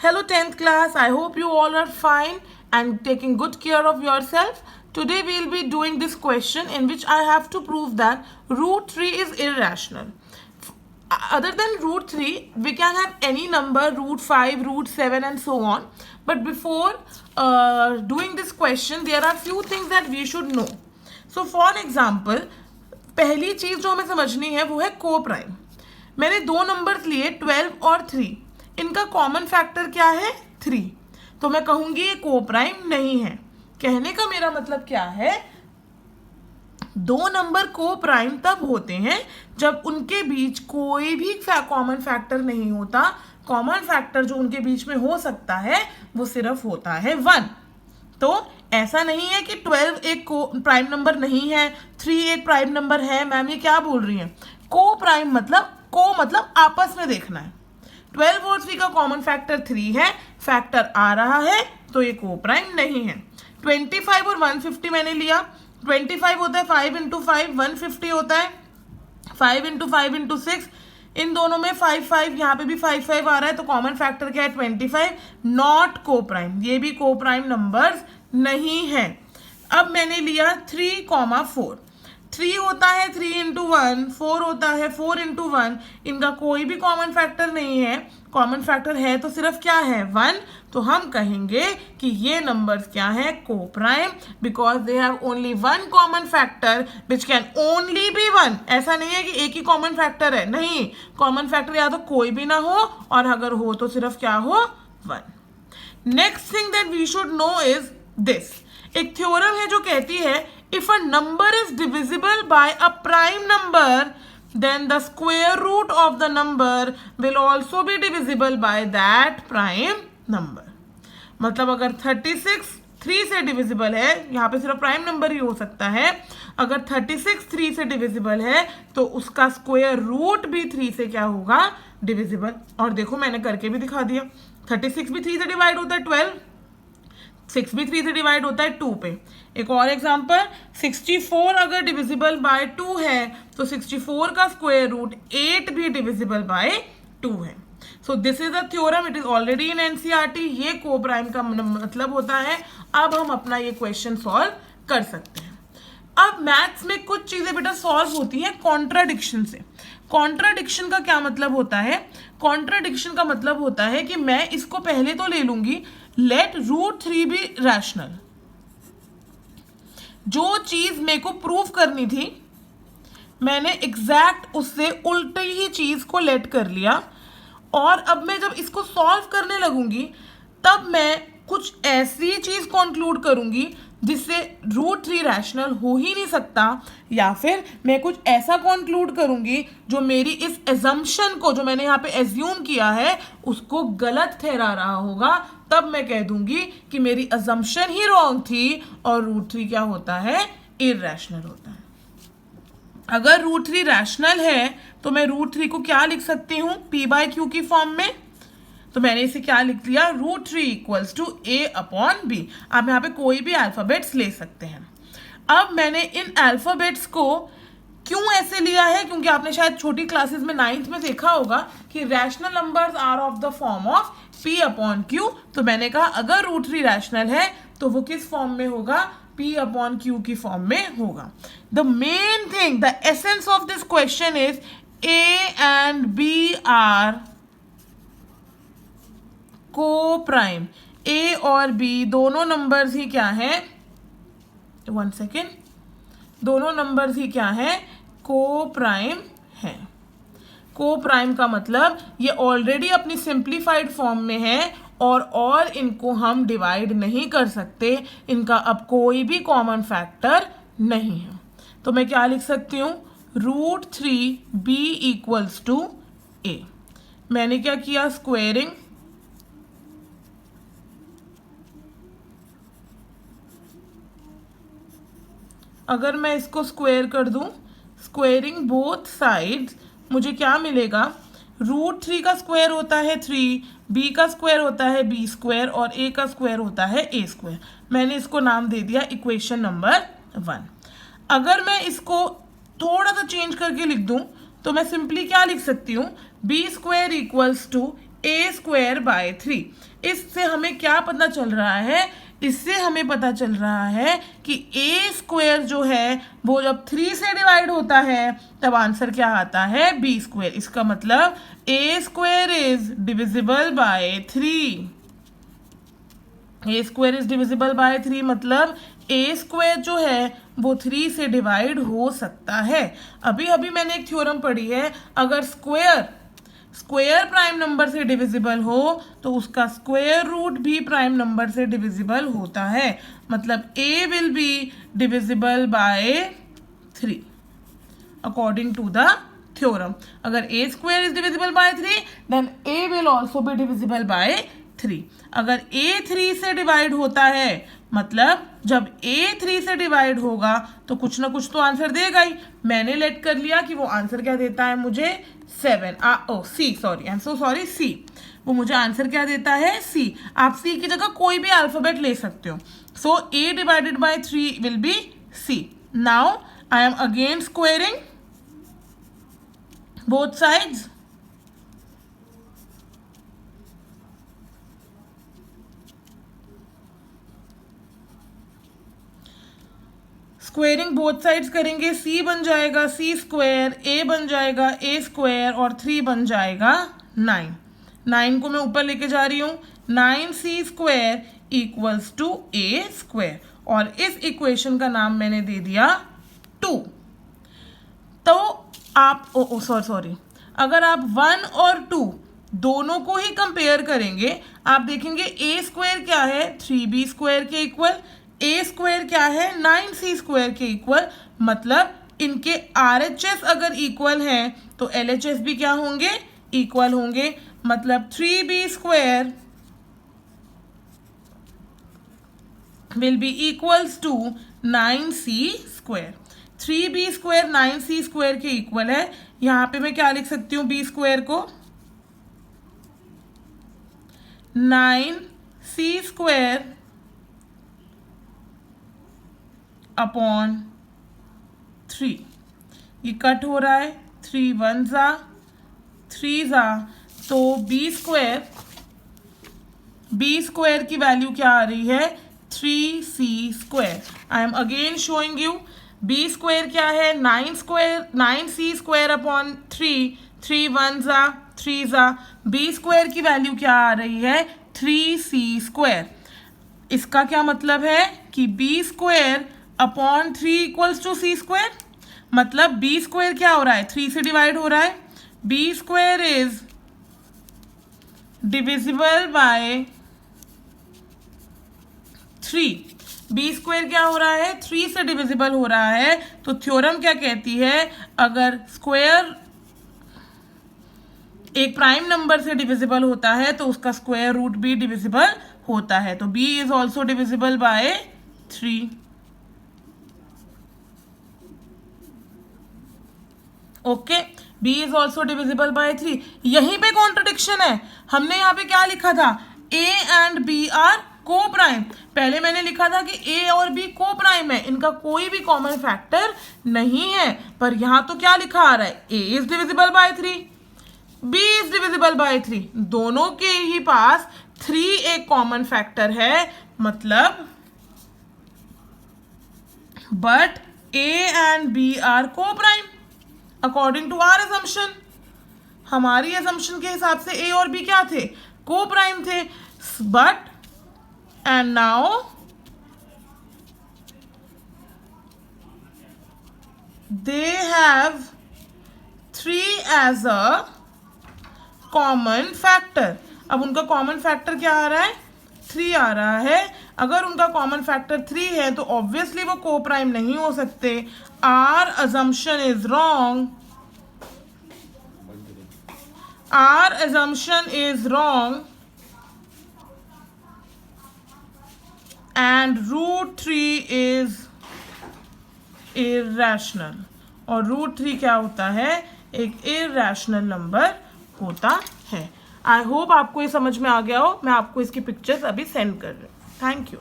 Hello 10th class, I hope you all are fine and taking good care of yourself. Today we will be doing this question in which I have to prove that root 3 is irrational. Other than root 3, we can have any number, root 5, root 7 and so on. But before doing this question, there are few things that we should know. So for example, पहली चीज़ जो हमें समझनी है वो है को prime. मैंने दो नंबर्स लिए 12 और 3. इनका कॉमन फैक्टर क्या है 3. तो मैं कहूंगी ये को प्राइम नहीं है. कहने का मेरा मतलब क्या है, दो नंबर को प्राइम तब होते हैं जब उनके बीच कोई भी कॉमन फैक्टर नहीं होता. कॉमन फैक्टर जो उनके बीच में हो सकता है वो सिर्फ होता है 1. तो ऐसा नहीं है कि 12 एक को प्राइम नंबर नहीं है, 3 एक प्राइम नंबर है. मैम ये क्या बोल रही हैं? को प्राइम मतलब आपस में देखना है. 12 और 3 का कॉमन फैक्टर 3 है, फैक्टर आ रहा है तो ये को प्राइम नहीं है. 25 और 150 मैंने लिया. 25 होता है 5 इंटू 5, 150 होता है 5 इंटू 5 इंटू 6. इन दोनों में 5 यहाँ पे भी 5 आ रहा है तो कॉमन फैक्टर क्या है 25. नॉट को प्राइम, ये भी को प्राइम नंबर्स नहीं है. अब मैंने लिया 3,4. 3 होता है 3 इंटू 1, 4 होता है 4 इंटू 1. इनका कोई भी कॉमन फैक्टर नहीं है. कॉमन फैक्टर है तो सिर्फ क्या है 1. तो हम कहेंगे कि ये नंबर्स क्या है को prime, because they have only one common factor which can only be 1. ऐसा नहीं है कि एक ही कॉमन फैक्टर है, नहीं. कॉमन फैक्टर या तो कोई भी ना हो और अगर हो तो सिर्फ क्या हो 1. Next thing that we should know is this. एक थ्योरम है जो कहती है if a number is divisible by a prime number then the square root of the number will also be divisible by that prime number. मतलब अगर 36 3 से divisible है, यहाँ पे सिर्फ प्राइम नंबर ही हो सकता है. अगर 36 3 से डिविजिबल है तो उसका स्क्वायर रूट भी 3 से क्या होगा डिविजिबल. और देखो मैंने करके भी दिखा दिया. 36 भी 3 से डिवाइड होता है 12, 6 भी 3 से डिवाइड होता है 2 पे. एक और एग्जांपल, 64 अगर डिविजिबल बाय 2 है तो 64 का स्क्वायर रूट 8 भी डिविजिबल बाय 2 है. So this is a theorem, it is already in NCERT. ये को प्राइम का मतलब होता है. अब हम अपना ये क्वेश्चन सॉल्व कर सकते हैं. अब मैथ्स में कुछ चीजें बेटा सॉल्व होती हैं कॉन्ट्राडिक्शन से. कॉन्ट्राडिक्शन का क्या मतलब होता है? कॉन्ट्राडिक्शन का मतलब होता है कि मैं इसको पहले तो ले लूंगी लेट रूट 3 बी रैशनल. जो चीज मेरे को प्रूव करनी थी मैंने एग्जैक्ट उससे उल्टी ही चीज को लेट कर लिया. और अब मैं जब इसको सॉल्व करने लगूंगी तब मैं कुछ ऐसी चीज कंक्लूड करूंगी जिससे रूट 3 रैशनल हो ही नहीं सकता, या फिर मैं कुछ ऐसा कंक्लूड करूंगी जो मेरी इस एजम्पशन को जो मैंने यहाँ पे एज्यूम किया है उसको गलत ठहरा रहा होगा. तब मैं कह दूंगी कि मेरी अजम्पशन ही रॉन्ग थी और रूट 3 क्या होता है इररेशनल होता है. अगर रूट 3 रैशनल है तो मैं रूट 3 को क्या लिख सकती हूँ पी बाय क्यू की फॉर्म में. तो मैंने इसे क्या लिख लिया root 3 equals to A upon B. आप यहाँ पे कोई भी अल्फाबेट्स ले सकते हैं. अब मैंने इन अल्फाबेट्स को क्यों ऐसे लिया है, क्योंकि आपने शायद छोटी क्लासेस में 9th में देखा होगा कि rational numbers are of the form of P upon Q. तो मैंने कहा अगर रूट 3 रैशनल है तो वो किस फॉर्म में होगा पी अपॉन क्यू की फॉर्म में होगा. The main thing, the essence of this question is A and B are coprime. A और बी दोनों नंबर्स ही क्या है, 1 सेकेंड, दोनों नंबर्स ही क्या है को प्राइम है. को प्राइम का मतलब ये ऑलरेडी अपनी सिंप्लीफाइड फॉर्म में है और इनको हम डिवाइड नहीं कर सकते. इनका अब कोई भी कॉमन फैक्टर नहीं है. तो मैं क्या लिख सकती हूँ रूट 3 बी इक्वल्स टू ए. मैंने क्या किया स्क्वेयरिंग. अगर मैं इसको स्क्वायर कर दूं, स्क्वेयरिंग बोथ साइड्स, मुझे क्या मिलेगा रूट 3 का स्क्वायर होता है 3, बी का स्क्वायर होता है बी स्क्वायर और ए का स्क्वायर होता है ए स्क्वायर. मैंने इसको नाम दे दिया इक्वेशन नंबर 1. अगर मैं इसको थोड़ा सा चेंज करके लिख दूं तो मैं सिंपली क्या लिख सकती हूँ B square equals to A square by 3। इससे हमें क्या पता चल रहा है, इससे हमें पता चल रहा है कि ए स्क्वायर जो है वो जब 3 से डिवाइड होता है तब आंसर क्या आता है, बी स्क्वायर। इसका मतलब a square is divisible by 3। A square is divisible by 3 मतलब ए स्क्वायर जो है वो 3 से डिवाइड हो सकता है। अभी अभी मैंने एक थ्योरम पढ़ी है, अगर स्क्वायर प्राइम नंबर से डिविजिबल हो तो उसका स्क्वायर रूट भी प्राइम नंबर से डिविजिबल होता है। मतलब a will be divisible by 3 according to the theorem. अगर a square is divisible by 3 then a will also be divisible by 3। अगर ए 3 से डिवाइड होता है मतलब जब ए 3 से डिवाइड होगा तो कुछ ना कुछ तो आंसर देगा ही। मैंने लेट कर लिया कि वो आंसर क्या देता है मुझे, 7। सी। वो मुझे आंसर क्या देता है, सी। आप सी की जगह कोई भी अल्फाबेट ले सकते हो। So a divided by 3 will be c. Now I am again squaring both sides. Squaring both sides करेंगे, सी बन जाएगा सी स्क्वायर, ए बन जाएगा ए स्क्वायर और 3 बन जाएगा 9। 9 को मैं ऊपर लेके जा रही हूँ, 9c square equals to A square और इस इक्वेशन का नाम मैंने दे दिया 2। तो आप सॉरी अगर आप 1 और 2 दोनों को ही कंपेयर करेंगे, आप देखेंगे ए स्क्वायर क्या है, 3b स्क्वायर के इक्वल, ए स्क्वायर क्या है, 9c स्क्वायर के इक्वल। मतलब इनके RHS अगर इक्वल हैं तो LHS भी क्या होंगे, इक्वल होंगे। मतलब 3b square will be equals to 9c square. 3b square 9c square के इक्वल है। यहाँ पे मैं क्या लिख सकती हूँ, b स्क्वायर को 9c स्क्वायर अपॉन 3। ये कट हो रहा है, 3 1 जा 3 जा, तो b स्क्वायर की वैल्यू क्या आ रही है, 3c square. I am again showing you, b square क्या है, 9c स्क्वायर अपॉन 3, 3 1 जा 3 जा, b स्क्वायर की वैल्यू क्या आ रही है, 3c स्क्वायर। इसका क्या मतलब है कि b square upon 3 equals to C square. मतलब b स्क्वायर क्या हो रहा है, 3 से डिवाइड हो रहा है, b square is divisible by 3। b square क्या हो रहा है, 3 से डिविजिबल हो रहा है। तो थ्योरम क्या कहती है, अगर स्क्वायर एक प्राइम नंबर से डिविजिबल होता है तो उसका स्क्वायर रूट भी डिविजिबल होता है। तो b is also divisible by 3। Okay, b is also divisible by 3। यहीं पे कॉन्ट्रडिक्शन है। हमने यहाँ पे क्या लिखा था, a एंड b आर को प्राइम। पहले मैंने लिखा था कि a और b को प्राइम है, इनका कोई भी कॉमन फैक्टर नहीं है। पर यहाँ तो क्या लिखा आ रहा है, a is divisible by 3, b is divisible by 3। दोनों के ही पास 3 एक कॉमन फैक्टर है। मतलब but a and b are coprime according to our assumption। हमारी assumption के हिसाब से a और b क्या थे, को प्राइम थे। But and now they have 3 as a common factor. अब उनका कॉमन फैक्टर क्या आ रहा है, 3 आ रहा है। अगर उनका कॉमन फैक्टर 3 है तो ऑब्वियसली वो को प्राइम नहीं हो सकते। Our assumption is wrong, our assumption is wrong and √3 is irrational. और √3 क्या होता है, एक इरैशनल नंबर होता है। आई होप आपको ये समझ में आ गया हो। मैं आपको इसकी पिक्चर्स अभी सेंड कर रही हूँ। Thank you.